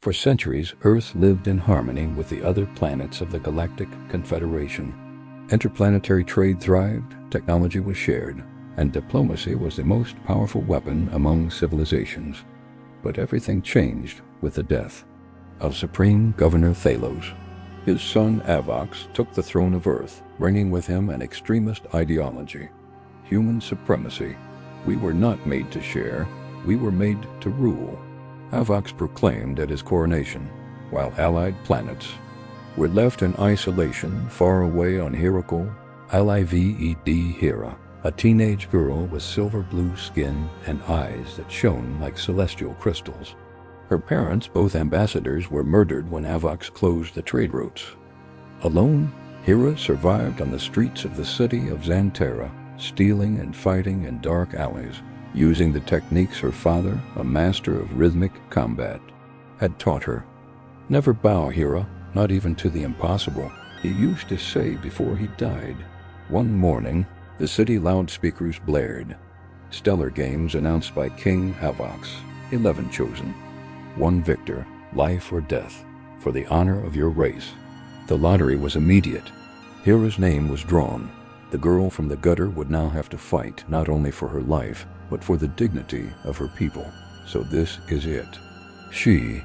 For centuries, Earth lived in harmony with the other planets of the Galactic Confederation. Interplanetary trade thrived, technology was shared, and diplomacy was the most powerful weapon among civilizations. But everything changed with the death of Supreme Governor Thalos. His son Avox took the throne of Earth, bringing with him an extremist ideology: human supremacy. We were not made to share, we were made to rule, Avox proclaimed at his coronation, while allied planets were left in isolation far away on Hera, Hera, a teenage girl with silver blue skin and eyes that shone like celestial crystals. Her parents, both ambassadors, were murdered when Avox closed the trade routes. Alone, Hera survived on the streets of the city of Xantera, stealing and fighting in dark alleys, using the techniques her father, a master of rhythmic combat, had taught her. "Never bow, Hera, not even to the impossible," he used to say before he died. One morning, the city loudspeakers blared. Stellar games announced by King Avox. 11 chosen. One victor, life or death, for the honor of your race. The lottery was immediate. Hera's name was drawn. The girl from the gutter would now have to fight not only for her life, but for the dignity of her people. So this is it. She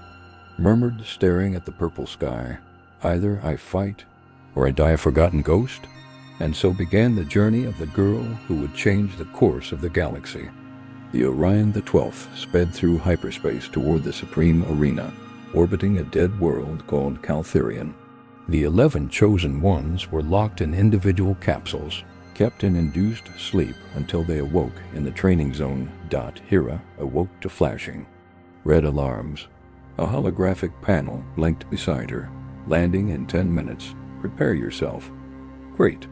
murmured, staring at the purple sky. Either I fight, or I die a forgotten ghost. And so began the journey of the girl who would change the course of the galaxy. The Orion the 12th sped through hyperspace toward the Supreme Arena, orbiting a dead world called Caltherion. The 11 chosen ones were locked in individual capsules, kept in induced sleep until they awoke in the training zone. Hera awoke to flashing red alarms. A holographic panel blinked beside her. Landing in 10 minutes. Prepare yourself. Great.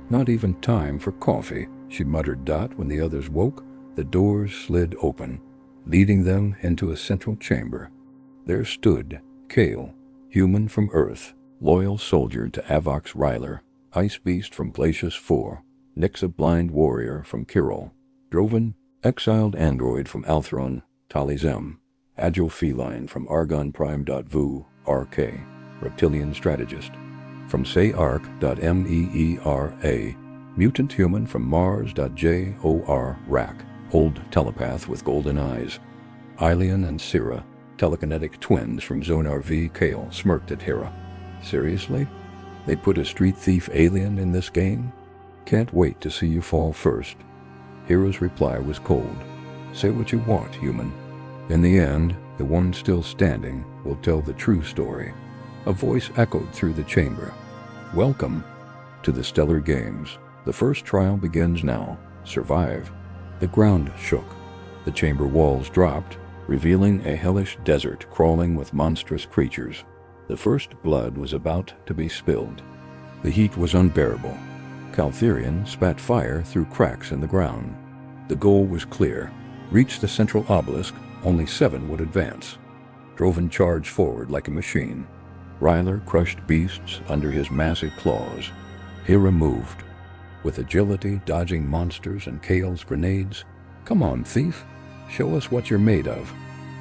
Not even time for coffee, she muttered. When the others woke, the doors slid open, leading them into a central chamber. There stood Kale, human from Earth, loyal soldier to Avox Ryler, ice beast from Glacius 4, Nyx, a blind warrior from Kiril, Drovan, exiled android from Althron, Talizem, agile feline from Argon Prime. Vu, RK, reptilian strategist, from Sayark.meera, mutant human from Mars. Jor, Rak, old telepath with golden eyes, Aelian and Sira, telekinetic twins from Zonar V. Kale smirked at Hera. Seriously? They put a street thief alien in this game? Can't wait to see you fall first. Hera's reply was cold. Say what you want, human. In the end, the one still standing will tell the true story. A voice echoed through the chamber. Welcome to the Stellar Games. The first trial begins now. Survive. The ground shook. The chamber walls dropped, revealing a hellish desert crawling with monstrous creatures. The first blood was about to be spilled. The heat was unbearable. Caltherion spat fire through cracks in the ground. The goal was clear. Reach the central obelisk, only 7 would advance. Drovan charged forward like a machine. Ryler crushed beasts under his massive claws. Hera moved, with agility dodging monsters and Kale's grenades. Come on, thief. Show us what you're made of.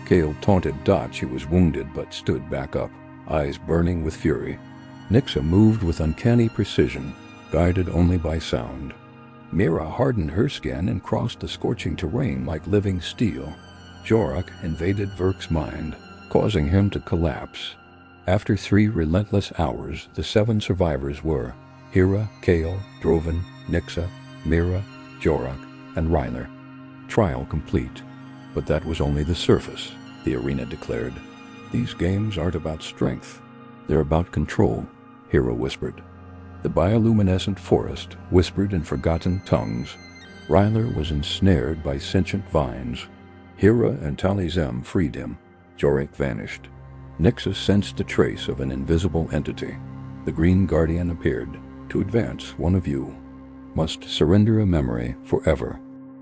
Kale taunted. She was wounded but stood back up, eyes burning with fury. Nyxa moved with uncanny precision, guided only by sound. Mira hardened her skin and crossed the scorching terrain like living steel. Jorok invaded Verk's mind, causing him to collapse. After 3 relentless hours, the 7 survivors were Hera, Kale, Drovan, Nyxa, Mira, Jorok, and Ryler. Trial complete. But that was only the surface, the arena declared. These games aren't about strength. They're about control, Hera whispered. The bioluminescent forest whispered in forgotten tongues. Ryler was ensnared by sentient vines. Hera and Talizem freed him. Jorok vanished. Nyxa sensed the trace of an invisible entity. The Green Guardian appeared. To advance, one of you must surrender a memory forever.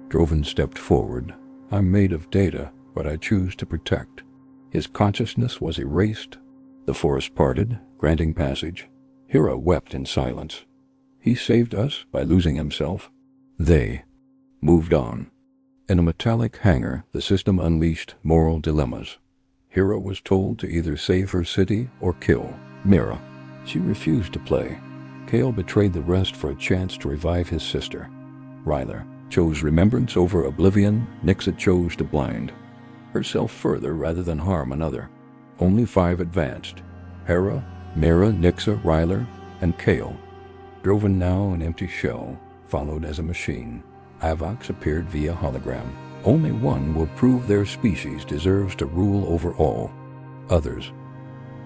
Drovan stepped forward. I'm made of data, but I choose to protect. His consciousness was erased. The forest parted, granting passage. Hera wept in silence. He saved us by losing himself. They moved on. In a metallic hangar, the system unleashed moral dilemmas. Hera was told to either save her city or kill Mira. She refused to play. Kale betrayed the rest for a chance to revive his sister. Ryler chose remembrance over oblivion. Nixa chose to blind herself further rather than harm another. Only 5 advanced: Hera, Mira, Nixa, Ryler, and Kale. Droven, now an empty shell, followed as a machine. Avox appeared via hologram. Only one will prove their species deserves to rule over all others.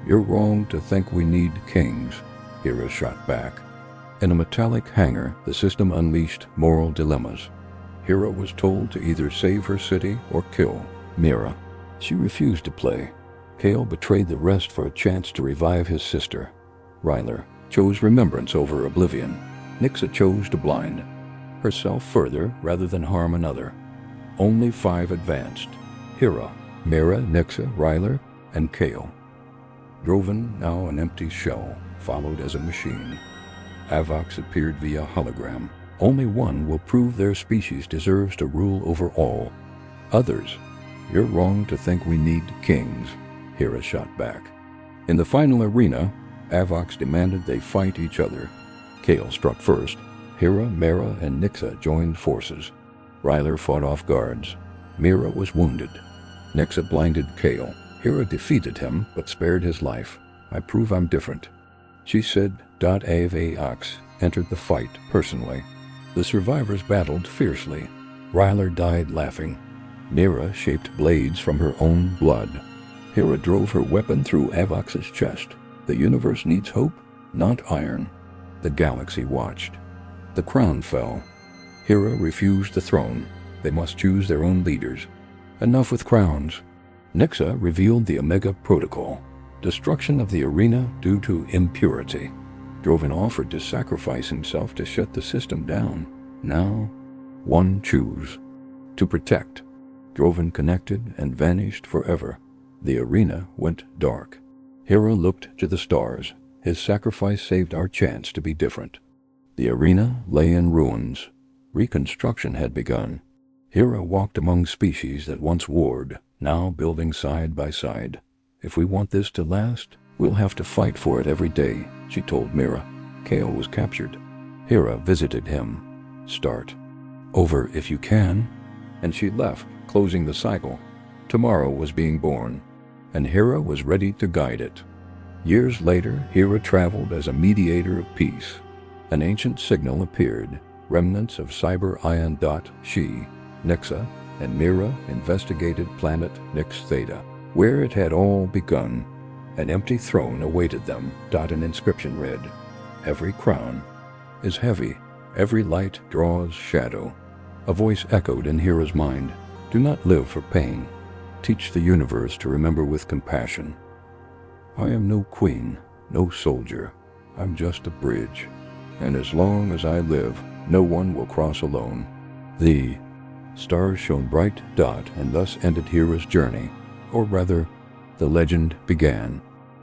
You're wrong to think we need kings, Hera shot back. In a metallic hangar, the system unleashed moral dilemmas. Hera was told to either save her city or kill Mira. She refused to play. Kale betrayed the rest for a chance to revive his sister. Ryler chose remembrance over oblivion. Nixa chose to blind herself further rather than harm another. Only 5 advanced: Hera, Mira, Nixa, Ryler, and Kale. Droven, now an empty shell, followed as a machine. Avox appeared via hologram. Only one will prove their species deserves to rule over all others. You're wrong to think we need kings, Hera shot back. In the final arena, Avox demanded they fight each other. Kale struck first. Hera, Mira, and Nixa joined forces. Ryler fought off guards. Mira was wounded. Nixa blinded Kale. Hera defeated him, but spared his life. I prove I'm different, she said. Avox entered the fight personally. The survivors battled fiercely. Ryler died laughing. Mira shaped blades from her own blood. Hera drove her weapon through Avox's chest. The universe needs hope, not iron. The galaxy watched. The crown fell. Hera refused the throne. They must choose their own leaders. Enough with crowns. Nixa revealed the Omega Protocol. Destruction of the arena due to impurity. Droven offered to sacrifice himself to shut the system down. Now, one choose to protect. Droven connected and vanished forever. The arena went dark. Hera looked to the stars. His sacrifice saved our chance to be different. The arena lay in ruins. Reconstruction had begun. Hera walked among species that once warred, now building side by side. If we want this to last, we'll have to fight for it every day, she told Mira. Kale was captured. Hera visited him. Start over if you can. And she left, closing the cycle. Tomorrow was being born, and Hera was ready to guide it. Years later, Hera traveled as a mediator of peace. An ancient signal appeared. Remnants of Cyber Ion. She, Nixa, and Mira investigated planet Nix Theta, where it had all begun. An empty throne awaited them. An inscription read, "Every crown is heavy. Every light draws shadow." A voice echoed in Hera's mind. Do not live for pain. Teach the universe to remember with compassion. I am no queen, no soldier. I'm just a bridge. And as long as I live, no one will cross alone. The stars shone bright. And thus ended Hera's journey. Or rather, the legend began.